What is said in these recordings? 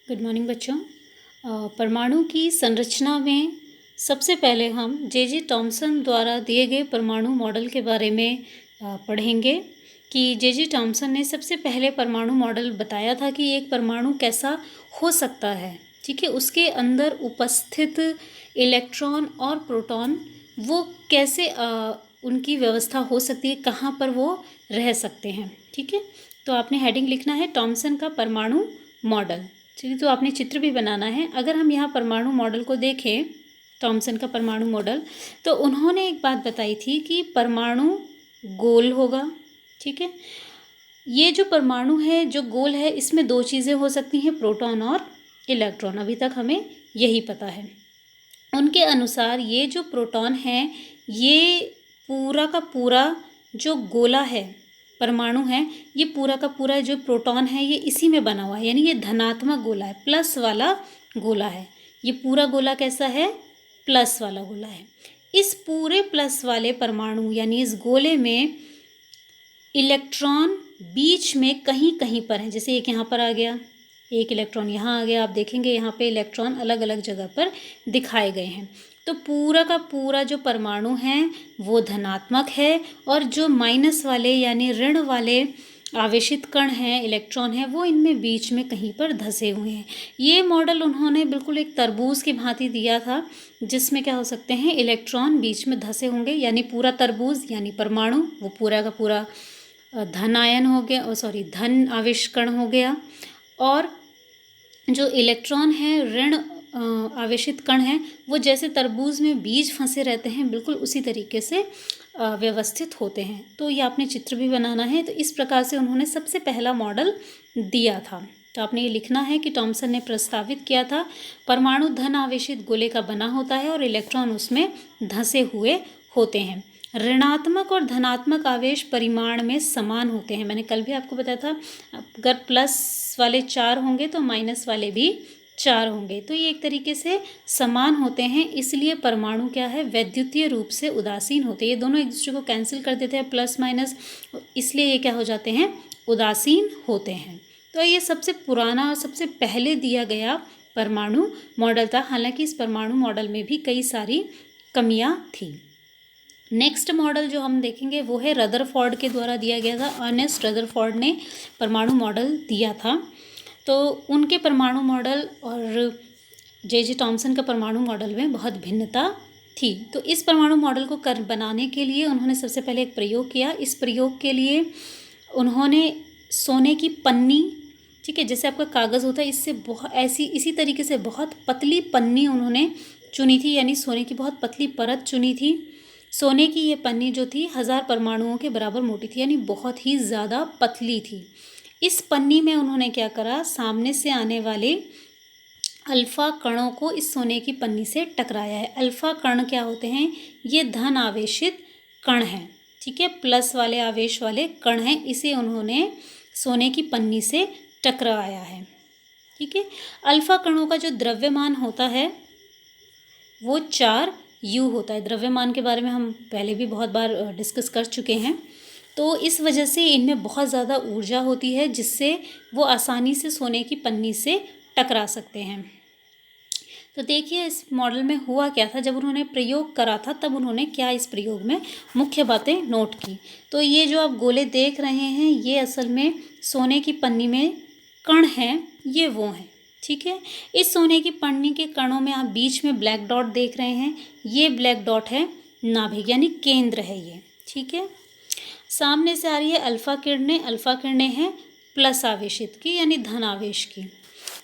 Good morning बच्चों। परमाणु की संरचना में सबसे पहले हम जे टॉमसन द्वारा दिए गए परमाणु मॉडल के बारे में पढ़ेंगे कि जे टॉमसन ने सबसे पहले परमाणु मॉडल बताया था कि एक परमाणु कैसा हो सकता है। ठीक है, उसके अंदर उपस्थित इलेक्ट्रॉन और प्रोटॉन वो कैसे उनकी व्यवस्था हो सकती है, कहाँ पर वो रह सकते हैं। ठीक है, तो आपने हेडिंग लिखना है टॉमसन का परमाणु मॉडल। चलिए, तो आपने चित्र भी बनाना है। अगर हम यहाँ परमाणु मॉडल को देखें, टॉमसन का परमाणु मॉडल, तो उन्होंने एक बात बताई थी कि परमाणु गोल होगा। ठीक है, ये जो परमाणु है जो गोल है, इसमें दो चीज़ें हो सकती हैं, प्रोटॉन और इलेक्ट्रॉन। अभी तक हमें यही पता है। उनके अनुसार ये जो प्रोटॉन है, ये पूरा का पूरा जो गोला है, परमाणु है, ये पूरा का पूरा जो प्रोटॉन है ये इसी में बना हुआ है, यानी ये धनात्मक गोला है, प्लस वाला गोला है। ये पूरा गोला कैसा है? प्लस वाला गोला है। इस पूरे प्लस वाले परमाणु यानी इस गोले में इलेक्ट्रॉन बीच में कहीं कहीं पर है। जैसे एक यहाँ पर आ गया, एक इलेक्ट्रॉन यहाँ आ गया। आप देखेंगे यहाँ पे इलेक्ट्रॉन अलग अलग जगह पर दिखाए गए हैं। तो पूरा का पूरा जो परमाणु है वो धनात्मक है, और जो माइनस वाले यानी ऋण वाले आवेशित कण हैं, इलेक्ट्रॉन हैं, वो इनमें बीच में कहीं पर धंसे हुए हैं। ये मॉडल उन्होंने बिल्कुल एक तरबूज की भांति दिया था, जिसमें क्या हो सकते हैं, इलेक्ट्रॉन बीच में धंसे होंगे, यानी पूरा तरबूज यानी परमाणु वो पूरा का पूरा धन आयन हो गया, धन आवेश कण हो गया, और जो इलेक्ट्रॉन है ऋण आवेशित कण हैं, वो जैसे तरबूज में बीज फंसे रहते हैं, बिल्कुल उसी तरीके से व्यवस्थित होते हैं। तो ये आपने चित्र भी बनाना है। तो इस प्रकार से उन्होंने सबसे पहला मॉडल दिया था। तो आपने ये लिखना है कि टॉमसन ने प्रस्तावित किया था परमाणु धन आवेशित गोले का बना होता है और इलेक्ट्रॉन उसमें धंसे हुए होते हैं। ऋणात्मक और धनात्मक आवेश परिमाण में समान होते हैं। मैंने कल भी आपको बताया था, अगर प्लस वाले 4 होंगे तो माइनस वाले भी 4 होंगे। तो ये एक तरीके से समान होते हैं, इसलिए परमाणु क्या है, वैद्युतीय रूप से उदासीन होते हैं। ये दोनों एक दूसरे को कैंसिल कर देते हैं, प्लस माइनस, इसलिए ये क्या हो जाते हैं, उदासीन होते हैं। तो ये सबसे पुराना और सबसे पहले दिया गया परमाणु मॉडल था। हालांकि इस परमाणु मॉडल में भी कई सारी कमियां थी। नेक्स्ट मॉडल जो हम देखेंगे वो है रदरफोर्ड के द्वारा दिया गया था। अर्नेस्ट रदरफोर्ड ने परमाणु मॉडल दिया था। तो उनके परमाणु मॉडल और जे टॉमसन का परमाणु मॉडल में बहुत भिन्नता थी। तो इस परमाणु मॉडल को बनाने के लिए उन्होंने सबसे पहले एक प्रयोग किया। इस प्रयोग के लिए उन्होंने सोने की पन्नी, ठीक है, जैसे आपका कागज़ होता है, इससे बहुत इसी तरीके से बहुत पतली पन्नी उन्होंने चुनी थी, यानी सोने की बहुत पतली परत चुनी थी। सोने की ये पन्नी जो थी 1000 परमाणुओं के बराबर मोटी थी, यानी बहुत ही ज़्यादा पतली थी। इस पन्नी में उन्होंने क्या करा, सामने से आने वाले अल्फ़ा कणों को इस सोने की पन्नी से टकराया है। अल्फ़ा कण क्या होते हैं, ये धन आवेशित कण हैं। ठीक है, प्लस वाले आवेश वाले कण हैं, इसे उन्होंने सोने की पन्नी से टकराया है। ठीक है, अल्फ़ा कणों का जो द्रव्यमान होता है वो 4U होता है। द्रव्यमान के बारे में हम पहले भी बहुत बार डिस्कस कर चुके हैं। तो इस वजह से इनमें बहुत ज़्यादा ऊर्जा होती है, जिससे वो आसानी से सोने की पन्नी से टकरा सकते हैं। तो देखिए इस मॉडल में हुआ क्या था, जब उन्होंने प्रयोग करा था तब उन्होंने क्या इस प्रयोग में मुख्य बातें नोट की। तो ये जो आप गोले देख रहे हैं, ये असल में सोने की पन्नी में कण हैं, ये वो हैं। ठीक है, इस सोने की पन्नी के कणों में आप बीच में ब्लैक डॉट देख रहे हैं, ये ब्लैक डॉट है नाभिक, यानी केंद्र है ये। ठीक है, सामने से आ रही है अल्फ़ा किरणें। अल्फ़ा किरणें हैं प्लस आवेशित की, यानी धन आवेश की।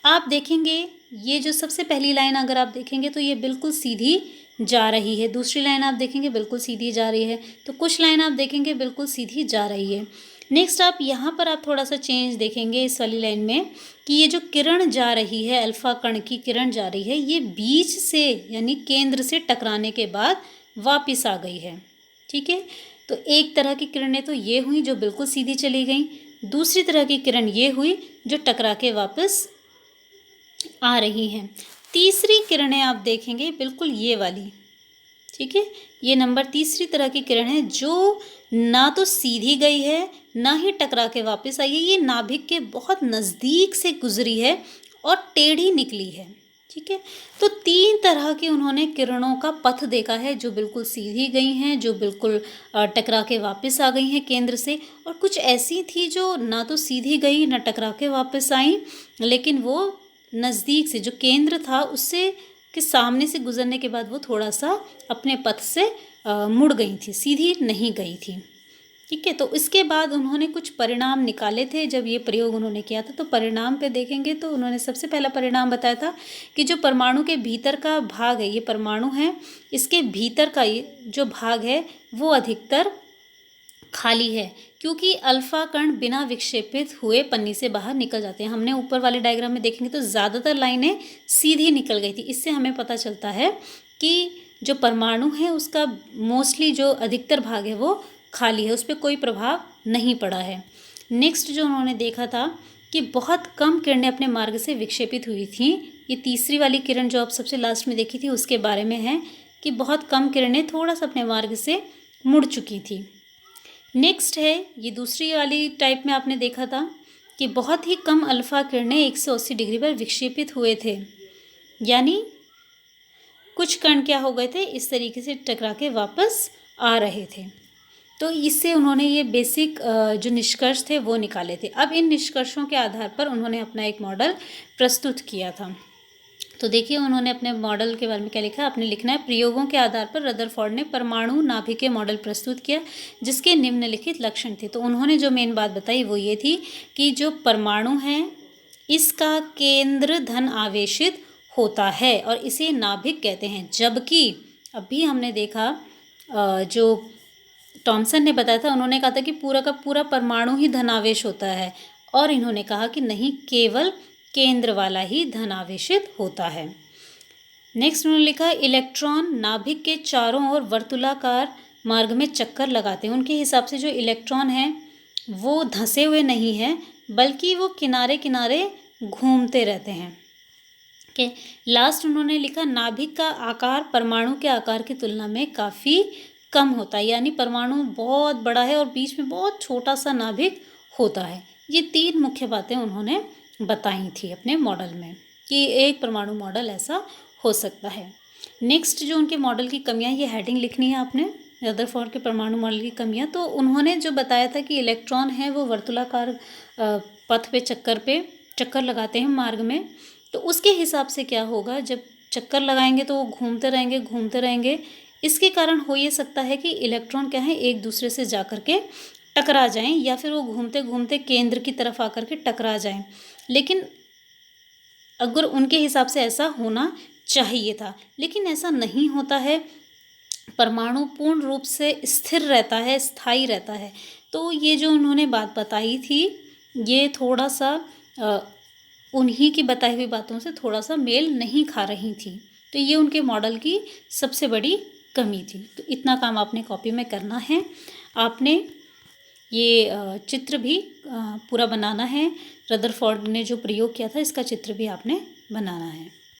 आप देखेंगे ये जो सबसे पहली लाइन अगर आप देखेंगे तो ये बिल्कुल सीधी जा रही है। दूसरी लाइन आप देखेंगे बिल्कुल सीधी जा रही है। तो कुछ लाइन आप देखेंगे बिल्कुल सीधी जा रही है। नेक्स्ट आप यहाँ पर आप थोड़ा सा चेंज देखेंगे इस वाली लाइन में, कि ये जो किरण जा रही है, अल्फ़ा कण की किरण जा रही है, ये बीच से यानी केंद्र से टकराने के बाद वापस आ गई है। ठीक है, तो एक तरह की किरणें तो ये हुई जो बिल्कुल सीधी चली गई, दूसरी तरह की किरण ये हुई जो टकरा के वापस आ रही हैं। तीसरी किरणें आप देखेंगे बिल्कुल ये वाली। ठीक है, ये नंबर तीसरी तरह की किरण है, जो ना तो सीधी गई है ना ही टकरा के वापस आई है, ये नाभिक के बहुत नज़दीक से गुजरी है और टेढ़ी निकली है। ठीक है, तो 3 तरह की उन्होंने किरणों का पथ देखा है, जो बिल्कुल सीधी गई हैं, जो बिल्कुल टकरा के वापस आ गई हैं केंद्र से, और कुछ ऐसी थी जो ना तो सीधी गई ना टकरा के वापस आई, लेकिन वो नज़दीक से जो केंद्र था उससे के सामने से गुजरने के बाद वो थोड़ा सा अपने पथ से मुड़ गई थी, सीधी नहीं गई थी। ठीक है, तो इसके बाद उन्होंने कुछ परिणाम निकाले थे जब ये प्रयोग उन्होंने किया था। तो परिणाम पे देखेंगे तो उन्होंने सबसे पहला परिणाम बताया था कि जो परमाणु के भीतर का भाग है, ये परमाणु है, इसके भीतर का ये जो भाग है वो अधिकतर खाली है, क्योंकि अल्फा कण बिना विक्षेपित हुए पन्नी से बाहर निकल जाते हैं। हमने ऊपर वाले डायग्राम में देखेंगे तो ज़्यादातर लाइनें सीधी निकल गई थी। इससे हमें पता चलता है कि जो परमाणु है उसका मोस्टली जो अधिकतर भाग है वो खाली है, उस पर कोई प्रभाव नहीं पड़ा है। नेक्स्ट जो उन्होंने देखा था कि बहुत कम किरणें अपने मार्ग से विक्षेपित हुई थी। ये तीसरी वाली किरण जो आप सबसे लास्ट में देखी थी उसके बारे में है कि बहुत कम किरणें थोड़ा सा अपने मार्ग से मुड़ चुकी थी। नेक्स्ट है ये दूसरी वाली टाइप में आपने देखा था कि बहुत ही कम अल्फा किरणें 180 डिग्री पर विक्षेपित हुए थे, यानी कुछ कण क्या हो गए थे, इस तरीके से टकरा के वापस आ रहे थे। तो इससे उन्होंने ये बेसिक जो निष्कर्ष थे वो निकाले थे। अब इन निष्कर्षों के आधार पर उन्होंने अपना एक मॉडल प्रस्तुत किया था। तो देखिए उन्होंने अपने मॉडल के बारे में क्या लिखा, आपने लिखना है, प्रयोगों के आधार पर रदरफोर्ड ने परमाणु नाभिकीय मॉडल प्रस्तुत किया जिसके निम्नलिखित लक्षण थे। तो उन्होंने जो मेन बात बताई वो ये थी कि जो परमाणु है इसका केंद्र धन आवेशित होता है और इसे नाभिक कहते हैं, जबकि अभी हमने देखा जो टॉमसन ने बताया था, उन्होंने कहा था कि पूरा का पूरा परमाणु ही धनावेश होता है, और इन्होंने कहा कि नहीं, केवल केंद्र वाला ही धनावेशित होता है। नेक्स्ट उन्होंने लिखा इलेक्ट्रॉन नाभिक के चारों ओर वर्तुलाकार मार्ग में चक्कर लगाते हैं। उनके हिसाब से जो इलेक्ट्रॉन है वो धंसे हुए नहीं है, बल्कि वो किनारे किनारे घूमते रहते हैं। ओके, लास्ट उन्होंने लिखा नाभिक का आकार परमाणु के आकार की तुलना में काफ़ी कम होता है, यानी परमाणु बहुत बड़ा है और बीच में बहुत छोटा सा नाभिक होता है। ये 3 मुख्य बातें उन्होंने बताई थी अपने मॉडल में कि एक परमाणु मॉडल ऐसा हो सकता है। नेक्स्ट जो उनके मॉडल की कमियां, ये हेडिंग लिखनी है आपने, रदरफोर्ड के परमाणु मॉडल की कमियां। तो उन्होंने जो बताया था कि इलेक्ट्रॉन है वो वर्तुलाकार पथ पे चक्कर लगाते हैं मार्ग में, तो उसके हिसाब से क्या होगा, जब चक्कर लगाएंगे तो वो घूमते रहेंगे। इसके कारण हो ये सकता है कि इलेक्ट्रॉन क्या है एक दूसरे से जा कर के टकरा जाएं, या फिर वो घूमते घूमते केंद्र की तरफ आकर के टकरा जाएं। लेकिन अगर उनके हिसाब से ऐसा होना चाहिए था, लेकिन ऐसा नहीं होता है। परमाणु पूर्ण रूप से स्थिर रहता है, स्थायी रहता है। तो ये जो उन्होंने बात बताई थी ये थोड़ा सा उन्हीं की बताई हुई बातों से थोड़ा सा मेल नहीं खा रही थी। तो ये उनके मॉडल की सबसे बड़ी कमी थी। तो इतना काम आपने कॉपी में करना है। आपने ये चित्र भी पूरा बनाना है। रदरफोर्ड ने जो प्रयोग किया था इसका चित्र भी आपने बनाना है।